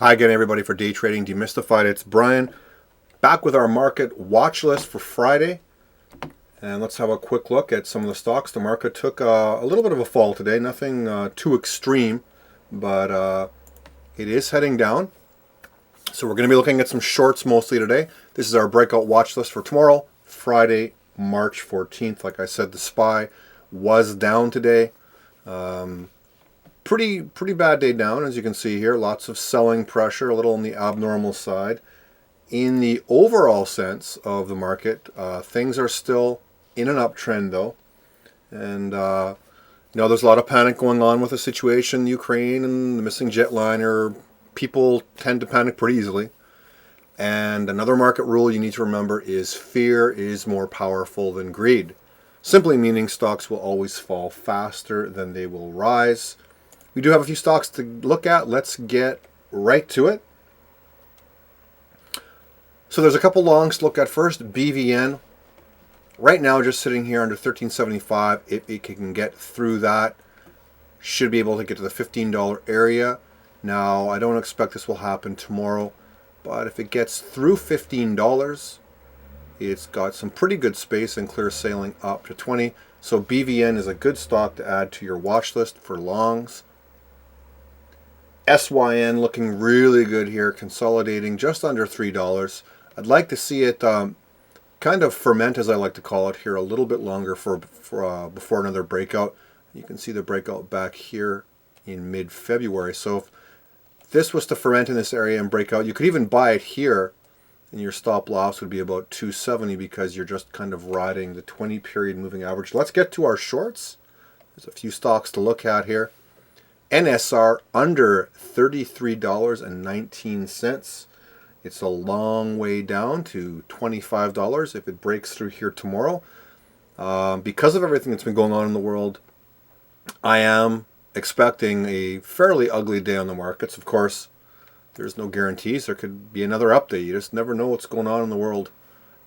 Hi again, everybody, for Day Trading Demystified. It's Brian, back with our market watch list for Friday. And let's have a quick look at some of the stocks. The market took a little bit of a fall today. Nothing too extreme, but it is heading down. So we're going to be looking at some shorts mostly today. This is our breakout watch list for tomorrow, Friday, March 14th. Like I said, the SPY was down today. Pretty bad day down, as you can see here. Lots of selling pressure, a little on the abnormal side. In the overall sense of the market, things are still in an uptrend, though. And there's a lot of panic going on with the situation in Ukraine and the missing jetliner. People tend to panic pretty easily. And another market rule you need to remember is fear is more powerful than greed. Simply meaning stocks will always fall faster than they will rise. We do have a few stocks to look at. Let's get right to it. So there's a couple longs to look at first. BVN, right now just sitting here under 13.75. If it can get through that, should be able to get to the $15 area. Now, I don't expect this will happen tomorrow, but if it gets through $15, it's got some pretty good space and clear sailing up to 20. So BVN is a good stock to add to your watch list for longs. SYN looking really good here, consolidating just under $3. I'd like to see it kind of ferment, as I like to call it here, a little bit longer before another breakout. You can see the breakout back here in mid-February. So if this was to ferment in this area and break out, you could even buy it here, and your stop loss would be about 270 because you're just kind of riding the 20-period moving average. Let's get to our shorts. There's a few stocks to look at here. NSR under $33.19. It's a long way down to $25 if it breaks through here tomorrow. Because of everything that's been going on in the world, I am expecting a fairly ugly day on the markets. Of course, there's no guarantees. There could be another update. You just never know what's going on in the world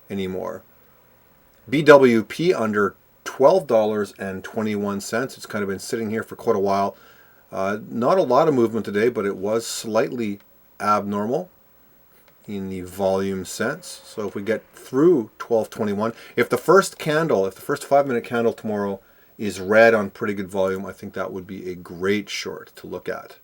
anymore. BWP under $12.21. It's kind of been sitting here for quite a while. Not a lot of movement today, but it was slightly abnormal in the volume sense. So if we get through 12.21, if the first 5-minute candle tomorrow is red on pretty good volume, I think that would be a great short to look at.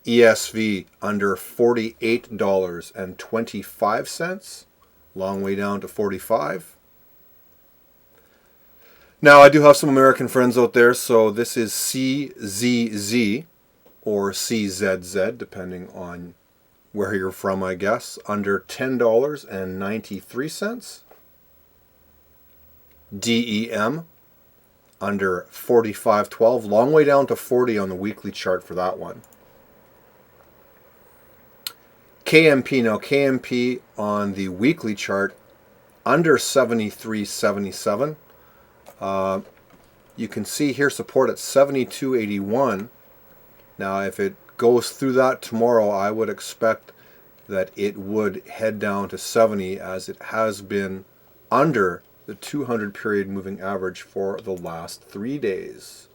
ESV under $48.25, long way down to 45. Now, I do have some American friends out there, so this is CZZ or CZZ, depending on where you're from, I guess, under $10.93. DEM under 45.12, long way down to 40 on the weekly chart for that one. KMP, now KMP on the weekly chart under 73.77. You can see here support at 72.81. Now, if it goes through that tomorrow, I would expect that it would head down to 70, as it has been under the 200-period moving average for the last 3 days.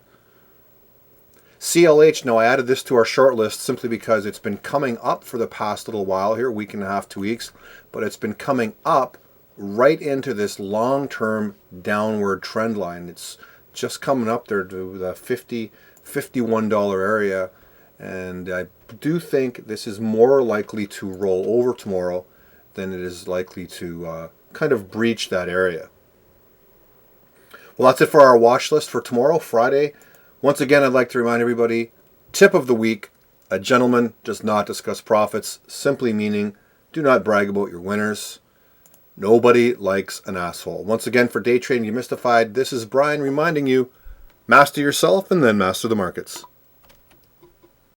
CLH, now I added this to our short list simply because it's been coming up for the past little while here, week and a half, 2 weeks, but it's been coming up right into this long-term downward trend line. It's just coming up there to the $51 area, and I do think this is more likely to roll over tomorrow than it is likely to kind of breach that area. Well, that's it for our watch list for tomorrow, Friday. Once again, I'd like to remind everybody, tip of the week, a gentleman does not discuss profits, simply meaning do not brag about your winners. Nobody likes an asshole. Once again, for Day Trading Demystified, this is Brian reminding you, master yourself and then master the markets.